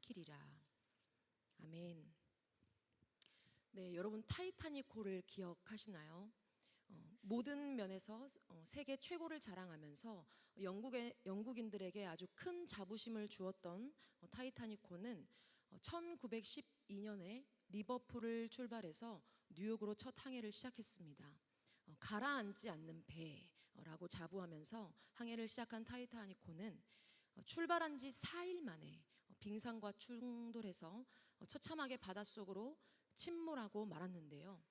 삼키리라. 아멘. 네, 여러분 타이타닉호를 기억하시나요? 모든 면에서 세계 최고를 자랑하면서 영국인들에게 아주 큰 자부심을 주었던 타이타닉호는 1912년에 리버풀을 출발해서 뉴욕으로 첫 항해를 시작했습니다. 가라앉지 않는 배라고 자부하면서 항해를 시작한 타이타닉호는 출발한 지 4일 만에 빙산과 충돌해서 처참하게 바닷속으로 침몰하고 말았는데요.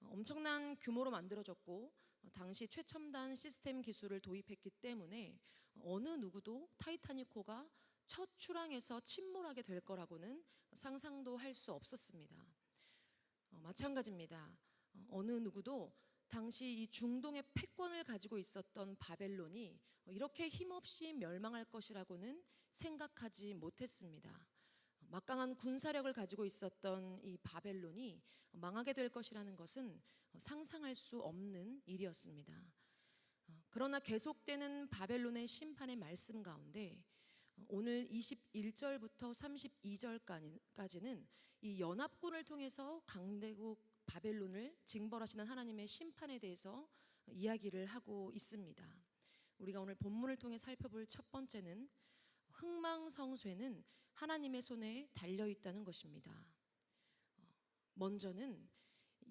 엄청난 규모로 만들어졌고 당시 최첨단 시스템 기술을 도입했기 때문에 어느 누구도 타이타닉호가 첫 출항에서 침몰하게 될 거라고는 상상도 할 수 없었습니다. 마찬가지입니다. 어느 누구도 당시 이 중동의 패권을 가지고 있었던 바벨론이 이렇게 힘없이 멸망할 것이라고는 생각하지 못했습니다. 막강한 군사력을 가지고 있었던 이 바벨론이 망하게 될 것이라는 것은 상상할 수 없는 일이었습니다. 그러나 계속되는 바벨론의 심판의 말씀 가운데 오늘 21절부터 32절까지는 이 연합군을 통해서 강대국 바벨론을 징벌하시는 하나님의 심판에 대해서 이야기를 하고 있습니다. 우리가 오늘 본문을 통해 살펴볼 첫 번째는 흥망성쇠는 하나님의 손에 달려있다는 것입니다. 먼저는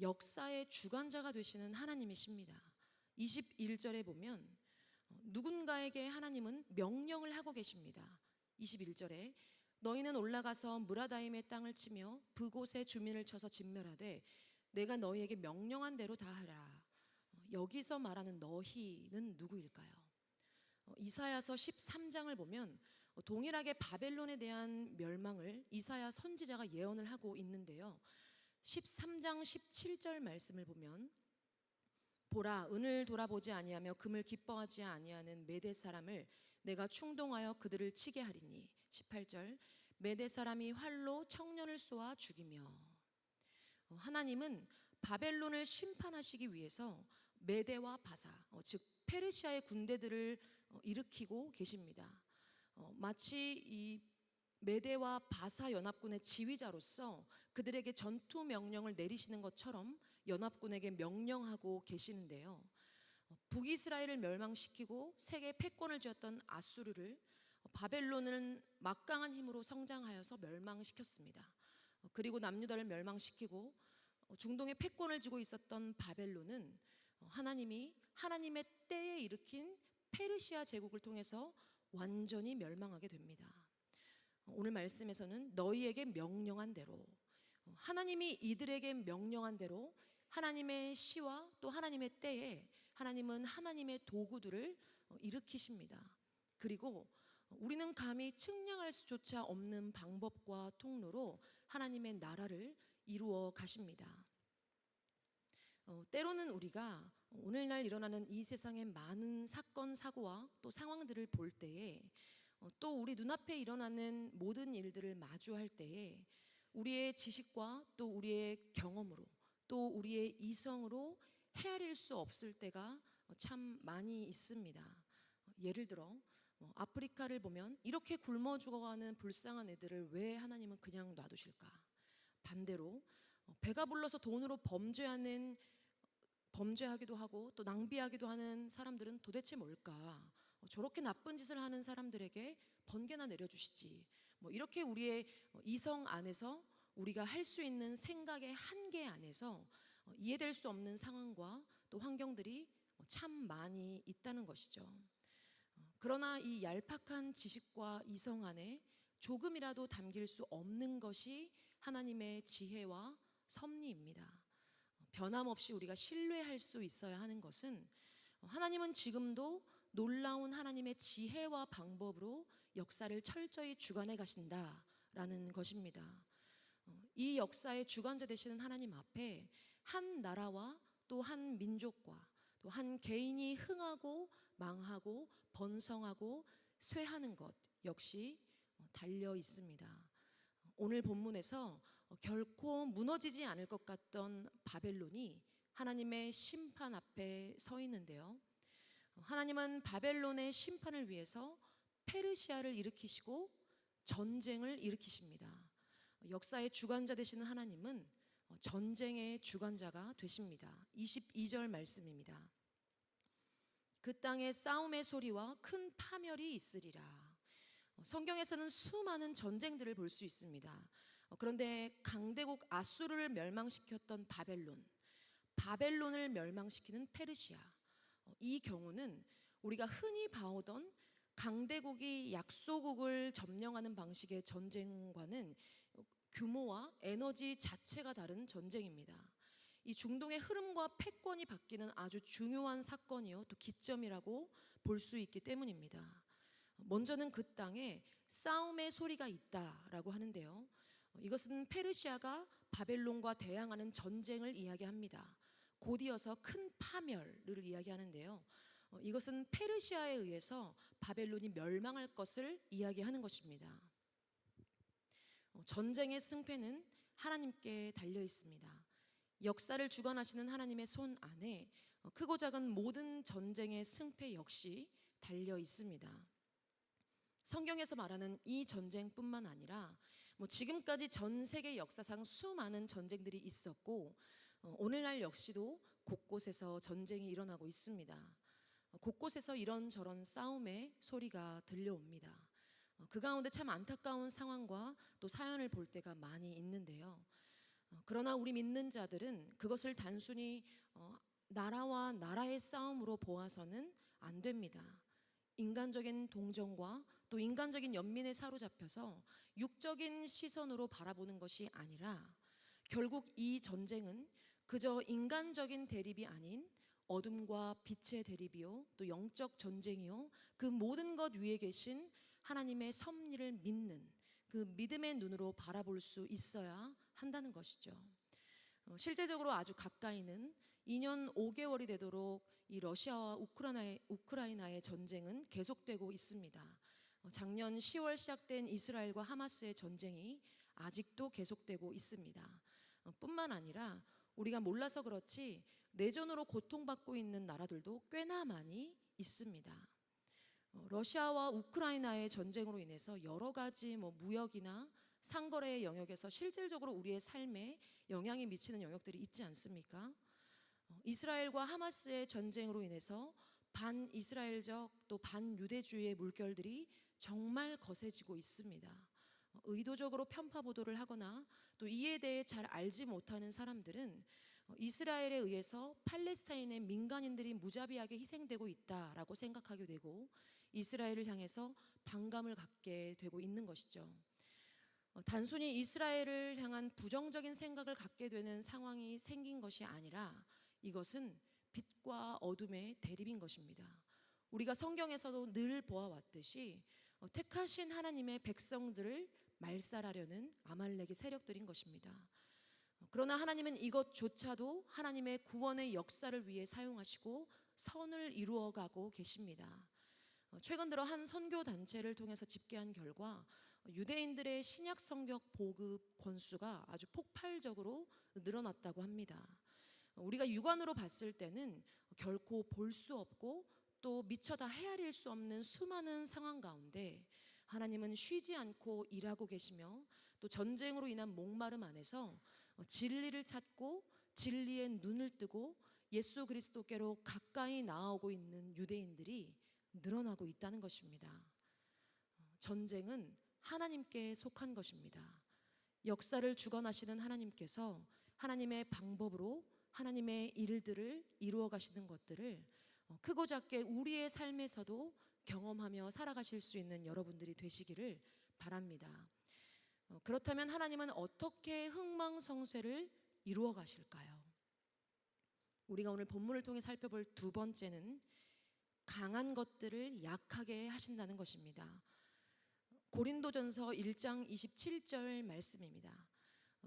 역사의 주관자가 되시는 하나님이십니다. 21절에 보면 누군가에게 하나님은 명령을 하고 계십니다. 21절에 너희는 올라가서 무라다임의 땅을 치며 그곳의 주민을 쳐서 진멸하되 내가 너희에게 명령한 대로 다 하라. 여기서 말하는 너희는 누구일까요? 이사야서 13장을 보면 동일하게 바벨론에 대한 멸망을 이사야 선지자가 예언을 하고 있는데요. 13장 17절 말씀을 보면 보라, 은을 돌아보지 아니하며 금을 기뻐하지 아니하는 메대 사람을 내가 충동하여 그들을 치게 하리니. 18절 메대 사람이 활로 청년을 쏘아 죽이며. 하나님은 바벨론을 심판하시기 위해서 메대와 바사, 즉 페르시아의 군대들을 일으키고 계십니다. 마치 이 메대와 바사 연합군의 지휘자로서 그들에게 전투 명령을 내리시는 것처럼 연합군에게 명령하고 계시는데요. 북이스라엘을 멸망시키고 세계 패권을 쥐었던 아수르를 바벨론은 막강한 힘으로 성장하여서 멸망시켰습니다. 그리고 남유다를 멸망시키고 중동의 패권을 쥐고 있었던 바벨론은 하나님이 하나님의 때에 일으킨 페르시아 제국을 통해서 완전히 멸망하게 됩니다. 오늘 말씀에서는 너희에게 명령한 대로, 하나님이 이들에게 명령한 대로 하나님의 시와 또 하나님의 때에 하나님은 하나님의 도구들을 일으키십니다. 그리고 우리는 감히 측량할 수조차 없는 방법과 통로로 하나님의 나라를 이루어 가십니다. 때로는 우리가 오늘날 일어나는 이 세상의 많은 사건, 사고와 또 상황들을 볼 때에 또 우리 눈앞에 일어나는 모든 일들을 마주할 때에 우리의 지식과 또 우리의 경험으로 또 우리의 이성으로 헤아릴 수 없을 때가 참 많이 있습니다. 예를 들어 아프리카를 보면 이렇게 굶어 죽어가는 불쌍한 애들을 왜 하나님은 그냥 놔두실까? 반대로 배가 불러서 돈으로 범죄하기도 하고 또 낭비하기도 하는 사람들은 도대체 뭘까? 저렇게 나쁜 짓을 하는 사람들에게 번개나 내려주시지. 이렇게 우리의 이성 안에서 우리가 할 수 있는 생각의 한계 안에서 이해될 수 없는 상황과 또 환경들이 참 많이 있다는 것이죠. 그러나 이 얄팍한 지식과 이성 안에 조금이라도 담길 수 없는 것이 하나님의 지혜와 섭리입니다. 변함없이 우리가 신뢰할 수 있어야 하는 것은 하나님은 지금도 놀라운 하나님의 지혜와 방법으로 역사를 철저히 주관해 가신다라는 것입니다. 이 역사의 주관자 되시는 하나님 앞에 한 나라와 또 한 민족과 또 한 개인이 흥하고 망하고 번성하고 쇠하는 것 역시 달려 있습니다. 오늘 본문에서 결코 무너지지 않을 것 같던 바벨론이 하나님의 심판 앞에 서 있는데요. 하나님은 바벨론의 심판을 위해서 페르시아를 일으키시고 전쟁을 일으키십니다. 역사의 주관자 되시는 하나님은 전쟁의 주관자가 되십니다. 22절 말씀입니다. 그 땅에 싸움의 소리와 큰 파멸이 있으리라. 성경에서는 수많은 전쟁들을 볼 수 있습니다. 그런데 강대국 아수르를 멸망시켰던 바벨론을 멸망시키는 페르시아, 이 경우는 우리가 흔히 봐오던 강대국이 약소국을 점령하는 방식의 전쟁과는 규모와 에너지 자체가 다른 전쟁입니다. 이 중동의 흐름과 패권이 바뀌는 아주 중요한 사건이요, 또 기점이라고 볼 수 있기 때문입니다. 먼저는 그 땅에 싸움의 소리가 있다라고 하는데요, 이것은 페르시아가 바벨론과 대항하는 전쟁을 이야기합니다. 곧이어서 큰 파멸을 이야기하는데요, 이것은 페르시아에 의해서 바벨론이 멸망할 것을 이야기하는 것입니다. 전쟁의 승패는 하나님께 달려 있습니다. 역사를 주관하시는 하나님의 손 안에 크고 작은 모든 전쟁의 승패 역시 달려 있습니다. 성경에서 말하는 이 전쟁뿐만 아니라 지금까지 전 세계 역사상 수많은 전쟁들이 있었고, 오늘날 역시도 곳곳에서 전쟁이 일어나고 있습니다. 곳곳에서 이런저런 싸움의 소리가 들려옵니다. 그 가운데 참 안타까운 상황과 또 사연을 볼 때가 많이 있는데요, 그러나 우리 믿는 자들은 그것을 단순히 나라와 나라의 싸움으로 보아서는 안 됩니다. 인간적인 동정과 또 인간적인 연민에 사로잡혀서 육적인 시선으로 바라보는 것이 아니라 결국 이 전쟁은 그저 인간적인 대립이 아닌 어둠과 빛의 대립이요, 또 영적 전쟁이요, 그 모든 것 위에 계신 하나님의 섭리를 믿는 그 믿음의 눈으로 바라볼 수 있어야 한다는 것이죠. 실제적으로 아주 가까이는 2년 5개월이 되도록 이 러시아와 우크라이나의 전쟁은 계속되고 있습니다. 작년 10월 시작된 이스라엘과 하마스의 전쟁이 아직도 계속되고 있습니다. 뿐만 아니라 우리가 몰라서 그렇지 내전으로 고통받고 있는 나라들도 꽤나 많이 있습니다. 러시아와 우크라이나의 전쟁으로 인해서 여러 가지 무역이나 상거래의 영역에서 실질적으로 우리의 삶에 영향이 미치는 영역들이 있지 않습니까? 이스라엘과 하마스의 전쟁으로 인해서 반이스라엘적 또 반유대주의의 물결들이 정말 거세지고 있습니다. 의도적으로 편파 보도를 하거나 또 이에 대해 잘 알지 못하는 사람들은 이스라엘에 의해서 팔레스타인의 민간인들이 무자비하게 희생되고 있다라고 생각하게 되고 이스라엘을 향해서 반감을 갖게 되고 있는 것이죠. 단순히 이스라엘을 향한 부정적인 생각을 갖게 되는 상황이 생긴 것이 아니라 이것은 빛과 어둠의 대립인 것입니다. 우리가 성경에서도 늘 보아왔듯이 택하신 하나님의 백성들을 말살하려는 아말렉의 세력들인 것입니다. 그러나 하나님은 이것조차도 하나님의 구원의 역사를 위해 사용하시고 선을 이루어가고 계십니다. 최근 들어 한 선교 단체를 통해서 집계한 결과 유대인들의 신약 성경 보급 권수가 아주 폭발적으로 늘어났다고 합니다. 우리가 육안으로 봤을 때는 결코 볼 수 없고 또 미처 다 헤아릴 수 없는 수많은 상황 가운데 하나님은 쉬지 않고 일하고 계시며 또 전쟁으로 인한 목마름 안에서 진리를 찾고 진리의 눈을 뜨고 예수 그리스도께로 가까이 나아오고 있는 유대인들이 늘어나고 있다는 것입니다. 전쟁은 하나님께 속한 것입니다. 역사를 주관하시는 하나님께서 하나님의 방법으로 하나님의 일들을 이루어 가시는 것들을 크고 작게 우리의 삶에서도 경험하며 살아가실 수 있는 여러분들이 되시기를 바랍니다. 그렇다면 하나님은 어떻게 흥망성쇠를 이루어 가실까요? 우리가 오늘 본문을 통해 살펴볼 두 번째는 강한 것들을 약하게 하신다는 것입니다. 고린도전서 1장 27절 말씀입니다.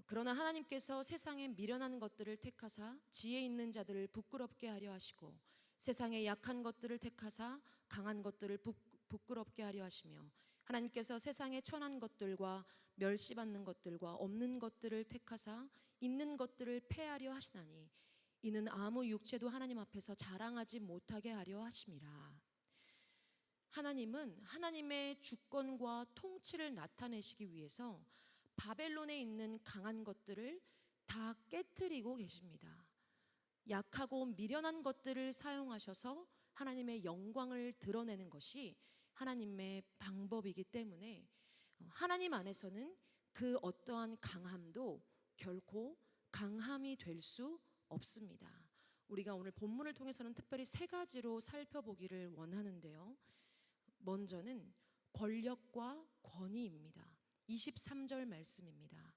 그러나 하나님께서 세상에 미련한 것들을 택하사 지혜 있는 자들을 부끄럽게 하려 하시고 세상에 약한 것들을 택하사 강한 것들을 부끄럽게 하려 하시며 하나님께서 세상에 천한 것들과 멸시받는 것들과 없는 것들을 택하사 있는 것들을 폐하려 하시나니 이는 아무 육체도 하나님 앞에서 자랑하지 못하게 하려 하심이라. 하나님은 하나님의 주권과 통치를 나타내시기 위해서 바벨론에 있는 강한 것들을 다 깨트리고 계십니다. 약하고 미련한 것들을 사용하셔서 하나님의 영광을 드러내는 것이 하나님의 방법이기 때문에 하나님 안에서는 그 어떠한 강함도 결코 강함이 될 수 없습니다. 우리가 오늘 본문을 통해서는 특별히 세 가지로 살펴보기를 원하는데요. 먼저는 권력과 권위입니다. 23절 말씀입니다.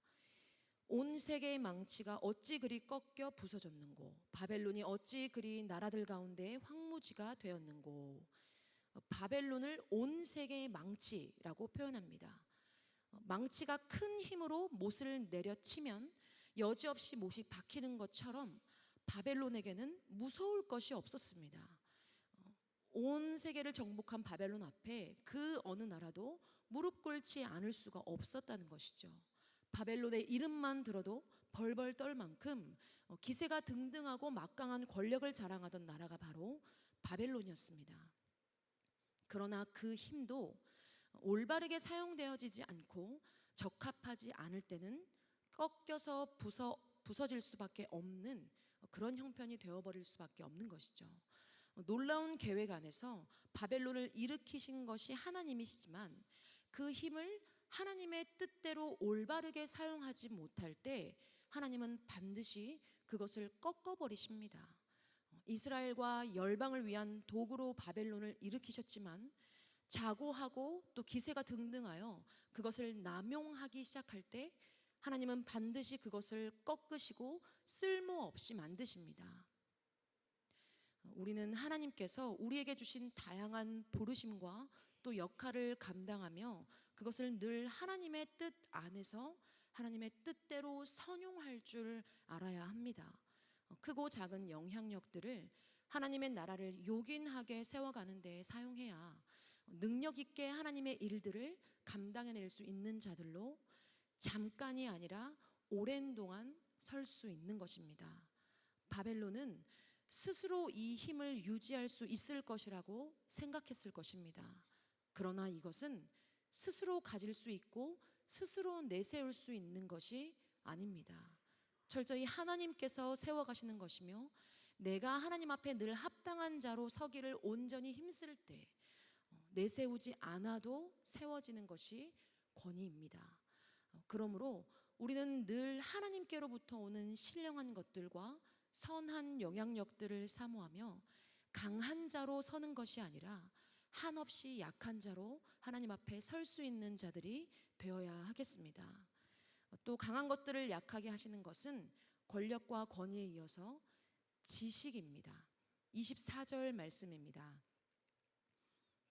온 세계의 망치가 어찌 그리 꺾여 부서졌는고, 바벨론이 어찌 그리 나라들 가운데 황무지가 되었는고. 바벨론을 온 세계의 망치라고 표현합니다. 망치가 큰 힘으로 못을 내려치면 여지없이 못이 박히는 것처럼 바벨론에게는 무서울 것이 없었습니다. 온 세계를 정복한 바벨론 앞에 그 어느 나라도 무릎 꿇지 않을 수가 없었다는 것이죠. 바벨론의 이름만 들어도 벌벌 떨 만큼 기세가 등등하고 막강한 권력을 자랑하던 나라가 바로 바벨론이었습니다. 그러나 그 힘도 올바르게 사용되어지지 않고 적합하지 않을 때는 꺾여서 부서질 수밖에 없는 그런 형편이 되어버릴 수밖에 없는 것이죠. 놀라운 계획 안에서 바벨론을 일으키신 것이 하나님이시지만 그 힘을 하나님의 뜻대로 올바르게 사용하지 못할 때 하나님은 반드시 그것을 꺾어버리십니다. 이스라엘과 열방을 위한 도구로 바벨론을 일으키셨지만 자고하고 또 기세가 등등하여 그것을 남용하기 시작할 때 하나님은 반드시 그것을 꺾으시고 쓸모없이 만드십니다. 우리는 하나님께서 우리에게 주신 다양한 부르심과 또 역할을 감당하며 그것을 늘 하나님의 뜻 안에서 하나님의 뜻대로 선용할 줄 알아야 합니다. 크고 작은 영향력들을 하나님의 나라를 요긴하게 세워가는 데 사용해야 능력 있게 하나님의 일들을 감당해낼 수 있는 자들로 잠깐이 아니라 오랜 동안 설 수 있는 것입니다. 바벨론은 스스로 이 힘을 유지할 수 있을 것이라고 생각했을 것입니다. 그러나 이것은 스스로 가질 수 있고 스스로 내세울 수 있는 것이 아닙니다. 철저히 하나님께서 세워가시는 것이며 내가 하나님 앞에 늘 합당한 자로 서기를 온전히 힘쓸 때 내세우지 않아도 세워지는 것이 권위입니다. 그러므로 우리는 늘 하나님께로부터 오는 신령한 것들과 선한 영향력들을 사모하며 강한 자로 서는 것이 아니라 한없이 약한 자로 하나님 앞에 설 수 있는 자들이 되어야 하겠습니다. 또 강한 것들을 약하게 하시는 것은 권력과 권위에 이어서 지식입니다. 24절 말씀입니다.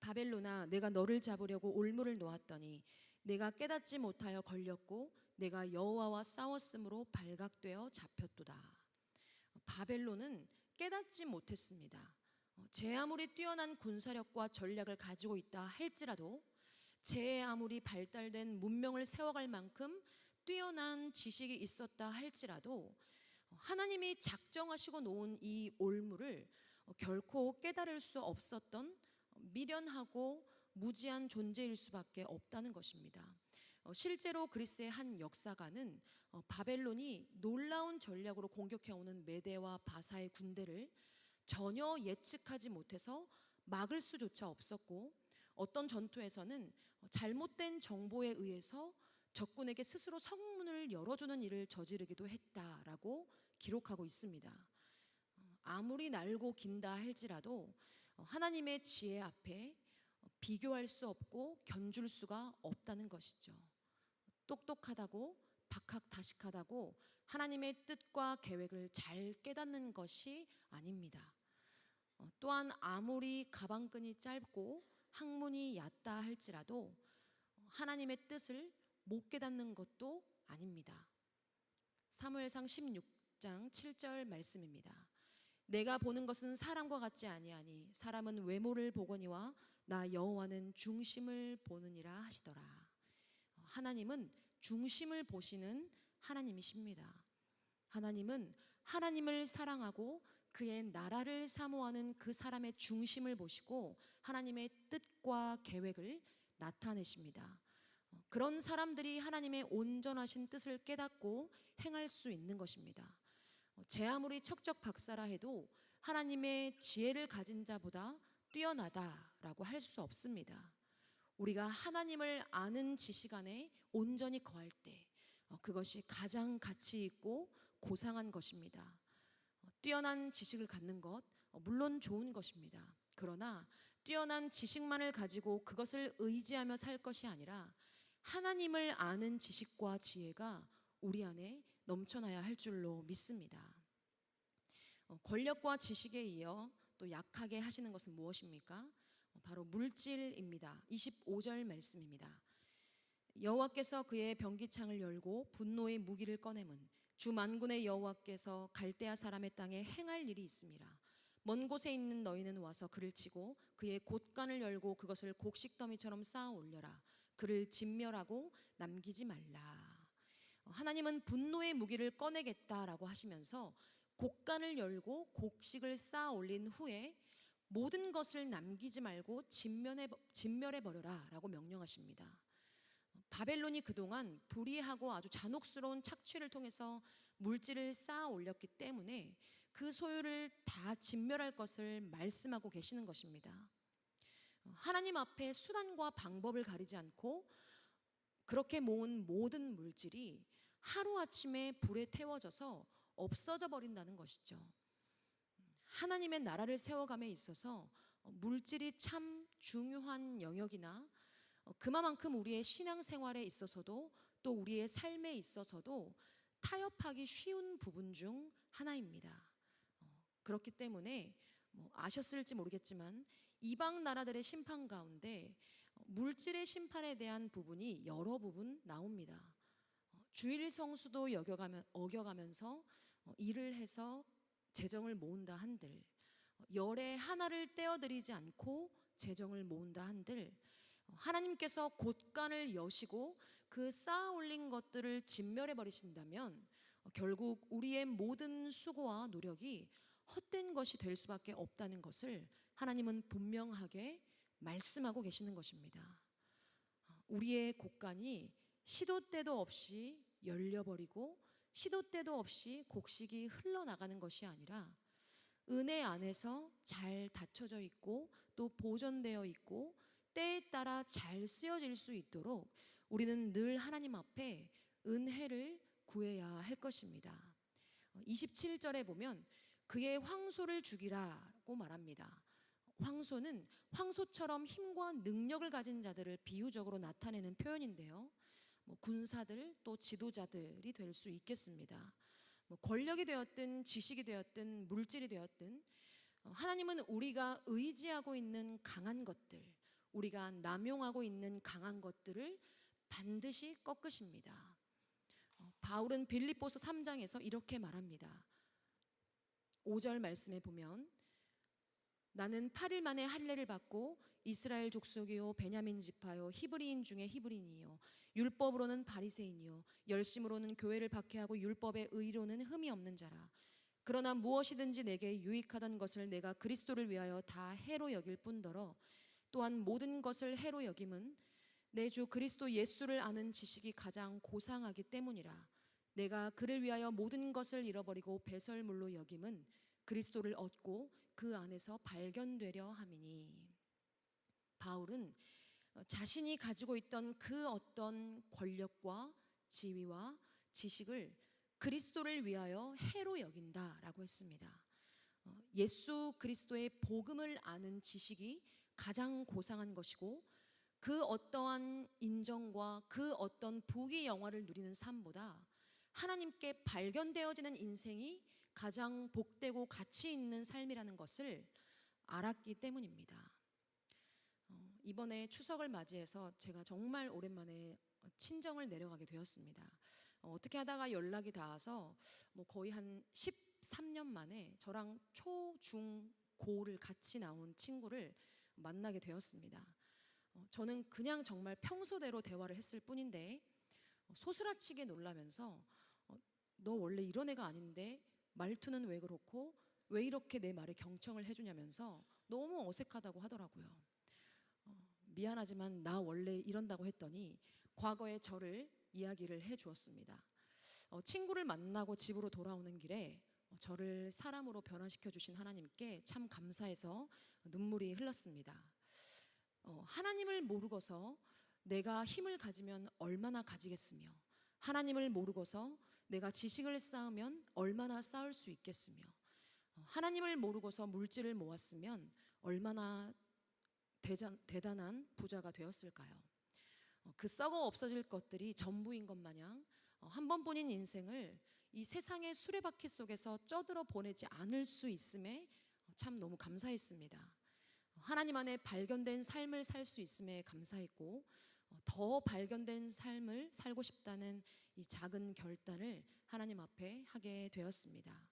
바벨론아, 내가 너를 잡으려고 올무를 놓았더니 내가 깨닫지 못하여 걸렸고 내가 여호와와 싸웠으므로 발각되어 잡혔도다. 바벨론은 깨닫지 못했습니다. 제 아무리 뛰어난 군사력과 전략을 가지고 있다 할지라도 제 아무리 발달된 문명을 세워갈 만큼 뛰어난 지식이 있었다 할지라도 하나님이 작정하시고 놓은 이 올무를 결코 깨달을 수 없었던 미련하고 무지한 존재일 수밖에 없다는 것입니다. 실제로 그리스의 한 역사가는 바벨론이 놀라운 전략으로 공격해오는 메대와 바사의 군대를 전혀 예측하지 못해서 막을 수조차 없었고 어떤 전투에서는 잘못된 정보에 의해서 적군에게 스스로 성문을 열어주는 일을 저지르기도 했다라고 기록하고 있습니다. 아무리 날고 긴다 할지라도 하나님의 지혜 앞에 비교할 수 없고 견줄 수가 없다는 것이죠. 똑똑하다고 박학다식하다고 하나님의 뜻과 계획을 잘 깨닫는 것이 아닙니다. 또한 아무리 가방끈이 짧고 학문이 얕다 할지라도 하나님의 뜻을 못 깨닫는 것도 아닙니다. 사무엘상 16장 7절 말씀입니다. 내가 보는 것은 사람과 같지 아니하니 사람은 외모를 보거니와 나 여호와는 중심을 보느니라 하시더라. 하나님은 중심을 보시는 하나님이십니다. 하나님은 하나님을 사랑하고 그의 나라를 사모하는 그 사람의 중심을 보시고 하나님의 뜻과 계획을 나타내십니다. 그런 사람들이 하나님의 온전하신 뜻을 깨닫고 행할 수 있는 것입니다. 제 아무리 척척 박사라 해도 하나님의 지혜를 가진 자보다 뛰어나다라고 할 수 없습니다. 우리가 하나님을 아는 지식 안에 온전히 거할 때 그것이 가장 가치 있고 고상한 것입니다. 뛰어난 지식을 갖는 것 물론 좋은 것입니다. 그러나 뛰어난 지식만을 가지고 그것을 의지하며 살 것이 아니라 하나님을 아는 지식과 지혜가 우리 안에 넘쳐나야 할 줄로 믿습니다. 권력과 지식에 이어 또 약하게 하시는 것은 무엇입니까? 바로 물질입니다. 25절 말씀입니다. 여호와께서 그의 병기창을 열고 분노의 무기를 꺼내문 주 만군의 여호와께서 갈대아 사람의 땅에 행할 일이 있습니다. 먼 곳에 있는 너희는 와서 그를 치고 그의 곳간을 열고 그것을 곡식더미처럼 쌓아 올려라. 그를 진멸하고 남기지 말라. 하나님은 분노의 무기를 꺼내겠다라고 하시면서 곡간을 열고 곡식을 쌓아 올린 후에 모든 것을 남기지 말고 진멸해 버려라 라고 명령하십니다. 바벨론이 그동안 불의하고 아주 잔혹스러운 착취를 통해서 물질을 쌓아 올렸기 때문에 그 소유를 다 진멸할 것을 말씀하고 계시는 것입니다. 하나님 앞에 수단과 방법을 가리지 않고 그렇게 모은 모든 물질이 하루아침에 불에 태워져서 없어져 버린다는 것이죠. 하나님의 나라를 세워감에 있어서 물질이 참 중요한 영역이나 그만큼 우리의 신앙생활에 있어서도 또 우리의 삶에 있어서도 타협하기 쉬운 부분 중 하나입니다. 그렇기 때문에 아셨을지 모르겠지만 이방 나라들의 심판 가운데 물질의 심판에 대한 부분이 여러 부분 나옵니다. 주일 성수도 어겨가면서 일을 해서 재정을 모은다 한들, 열의 하나를 떼어드리지 않고 재정을 모은다 한들, 하나님께서 곳간을 여시고 그 쌓아 올린 것들을 진멸해 버리신다면 결국 우리의 모든 수고와 노력이 헛된 것이 될 수밖에 없다는 것을 하나님은 분명하게 말씀하고 계시는 것입니다. 우리의 곳간이 시도 때도 없이 열려버리고 시도 때도 없이 곡식이 흘러나가는 것이 아니라 은혜 안에서 잘 닫혀져 있고 또 보존되어 있고 때에 따라 잘 쓰여질 수 있도록 우리는 늘 하나님 앞에 은혜를 구해야 할 것입니다. 27절에 보면 그의 황소를 죽이라고 말합니다. 황소는 황소처럼 힘과 능력을 가진 자들을 비유적으로 나타내는 표현인데요. 군사들 또 지도자들이 될 수 있겠습니다. 권력이 되었든 지식이 되었든 물질이 되었든 하나님은 우리가 의지하고 있는 강한 것들, 우리가 남용하고 있는 강한 것들을 반드시 꺾으십니다. 바울은 빌립보서 3장에서 이렇게 말합니다. 5절 말씀에 보면 나는 8일 만에 할례를 받고 이스라엘 족속이요 베냐민 지파요 히브리인 중에 히브리인이요 율법으로는 바리새인이요 열심으로는 교회를 박해하고 율법의 의로는 흠이 없는 자라. 그러나 무엇이든지 내게 유익하던 것을 내가 그리스도를 위하여 다 해로 여길 뿐더러 또한 모든 것을 해로 여김은 내 주 그리스도 예수를 아는 지식이 가장 고상하기 때문이라. 내가 그를 위하여 모든 것을 잃어버리고 배설물로 여김은 그리스도를 얻고 그 안에서 발견되려 함이니. 바울은 자신이 가지고 있던 그 어떤 권력과 지위와 지식을 그리스도를 위하여 해로 여긴다라고 했습니다. 예수 그리스도의 복음을 아는 지식이 가장 고상한 것이고 그 어떠한 인정과 그 어떤 부귀 영화를 누리는 삶보다 하나님께 발견되어지는 인생이 가장 복되고 가치 있는 삶이라는 것을 알았기 때문입니다. 이번에 추석을 맞이해서 제가 정말 오랜만에 친정을 내려가게 되었습니다. 어떻게 하다가 연락이 닿아서 거의 한 13년 만에 저랑 초, 중, 고를 같이 나온 친구를 만나게 되었습니다. 저는 그냥 정말 평소대로 대화를 했을 뿐인데 소스라치게 놀라면서 너 원래 이런 애가 아닌데 말투는 왜 그렇고 왜 이렇게 내 말에 경청을 해주냐면서 너무 어색하다고 하더라고요. 미안하지만 나 원래 이런다고 했더니 과거의 저를 이야기를 해 주었습니다. 친구를 만나고 집으로 돌아오는 길에 저를 사람으로 변화시켜 주신 하나님께 참 감사해서 눈물이 흘렀습니다. 하나님을 모르고서 내가 힘을 가지면 얼마나 가지겠으며, 하나님을 모르고서 내가 지식을 쌓으면 얼마나 쌓을 수 있겠으며, 하나님을 모르고서 물질을 모았으면 얼마나 대단한 부자가 되었을까요? 그 썩어 없어질 것들이 전부인 것 마냥 한 번뿐인 인생을 이 세상의 수레바퀴 속에서 쩌들어 보내지 않을 수 있음에 참 너무 감사했습니다. 하나님 안에 발견된 삶을 살 수 있음에 감사했고, 더 발견된 삶을 살고 싶다는 이 작은 결단을 하나님 앞에 하게 되었습니다.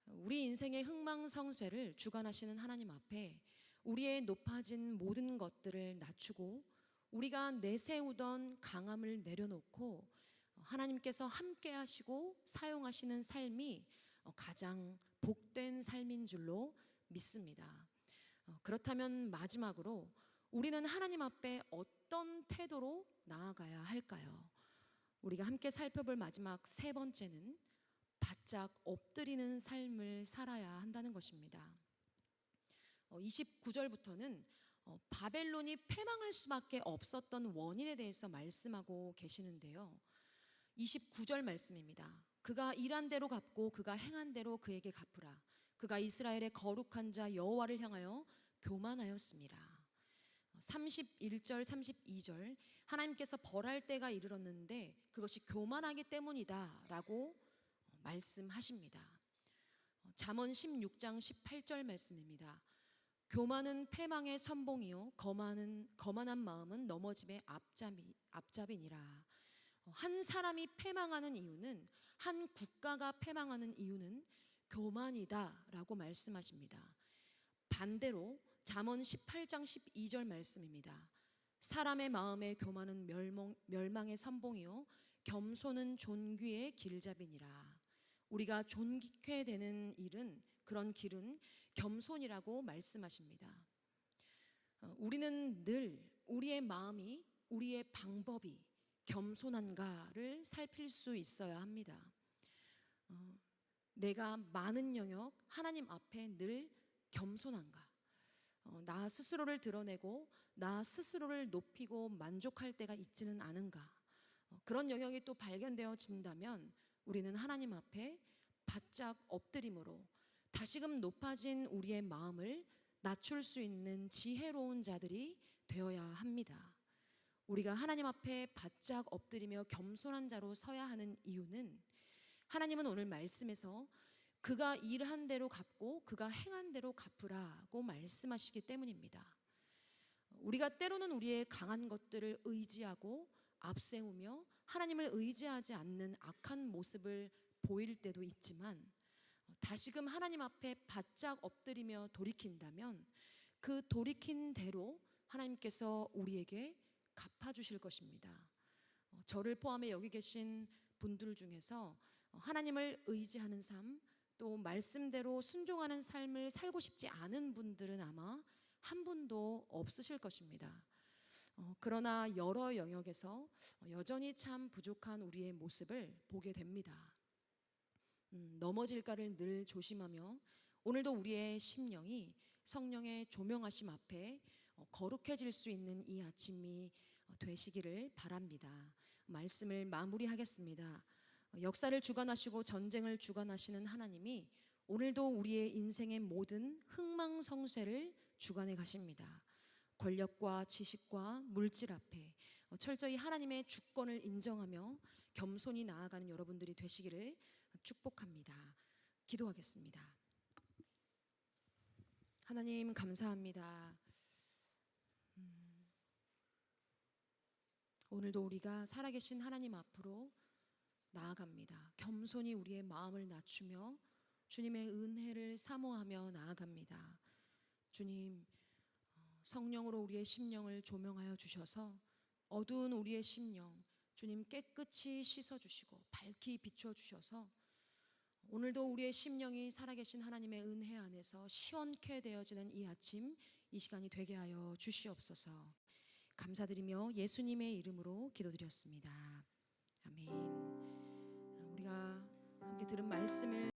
우리 인생의 흥망성쇠를 주관하시는 하나님 앞에 우리의 높아진 모든 것들을 낮추고 우리가 내세우던 강함을 내려놓고 하나님께서 함께 하시고 사용하시는 삶이 가장 복된 삶인 줄로 믿습니다. 그렇다면 마지막으로 우리는 하나님 앞에 어떤 태도로 나아가야 할까요? 우리가 함께 살펴볼 마지막 세 번째는 바짝 엎드리는 삶을 살아야 한다는 것입니다. 29절부터는 바벨론이 패망할 수밖에 없었던 원인에 대해서 말씀하고 계시는데요. 29절 말씀입니다. 그가 일한 대로 갚고 그가 행한 대로 그에게 갚으라. 그가 이스라엘의 거룩한 자 여호와를 향하여 교만하였습니다. 31절 32절 하나님께서 벌할 때가 이르렀는데 그것이 교만하기 때문이다 라고 말씀하십니다. 잠언 16장 18절 말씀입니다. 교만은 패망의 선봉이요 거만한 마음은 넘어짐의 앞잡이니라. 한 사람이 패망하는 이유는, 한 국가가 패망하는 이유는 교만이다라고 말씀하십니다. 반대로 잠언 18장 12절 말씀입니다. 사람의 마음의 교만은 멸망의 선봉이요 겸손은 존귀의 길잡이니라. 우리가 존귀케 되는 일은, 그런 길은 겸손이라고 말씀하십니다. 우리는 늘 우리의 마음이, 우리의 방법이 겸손한가를 살필 수 있어야 합니다. 내가 많은 영역 하나님 앞에 늘 겸손한가? 나 스스로를 드러내고 나 스스로를 높이고 만족할 때가 있지는 않은가? 그런 영역이 또 발견되어진다면 우리는 하나님 앞에 바짝 엎드림으로 다시금 높아진 우리의 마음을 낮출 수 있는 지혜로운 자들이 되어야 합니다. 우리가 하나님 앞에 바짝 엎드리며 겸손한 자로 서야 하는 이유는, 하나님은 오늘 말씀에서 그가 일한 대로 갚고 그가 행한 대로 갚으라고 말씀하시기 때문입니다. 우리가 때로는 우리의 강한 것들을 의지하고 앞세우며 하나님을 의지하지 않는 악한 모습을 보일 때도 있지만, 다시금 하나님 앞에 바짝 엎드리며 돌이킨다면 그 돌이킨 대로 하나님께서 우리에게 갚아주실 것입니다. 저를 포함해 여기 계신 분들 중에서 하나님을 의지하는 삶, 또 말씀대로 순종하는 삶을 살고 싶지 않은 분들은 아마 한 분도 없으실 것입니다. 그러나 여러 영역에서 여전히 참 부족한 우리의 모습을 보게 됩니다. 넘어질까를 늘 조심하며 오늘도 우리의 심령이 성령의 조명하심 앞에 거룩해질 수 있는 이 아침이 되시기를 바랍니다. 말씀을 마무리하겠습니다. 역사를 주관하시고 전쟁을 주관하시는 하나님이 오늘도 우리의 인생의 모든 흥망성쇠를 주관해 가십니다. 권력과 지식과 물질 앞에 철저히 하나님의 주권을 인정하며 겸손히 나아가는 여러분들이 되시기를 축복합니다. 기도하겠습니다. 하나님 감사합니다. 오늘도 우리가 살아계신 하나님 앞으로 나아갑니다. 겸손히 우리의 마음을 낮추며 주님의 은혜를 사모하며 나아갑니다. 주님, 성령으로 우리의 심령을 조명하여 주셔서 어두운 우리의 심령 주님 깨끗이 씻어주시고 밝히 비춰주셔서 오늘도 우리의 심령이 살아계신 하나님의 은혜 안에서 시원케 되어지는 이 아침, 이 시간이 되게 하여 주시옵소서. 감사드리며 예수님의 이름으로 기도드렸습니다. 아멘. 우리가 함께 들은 말씀을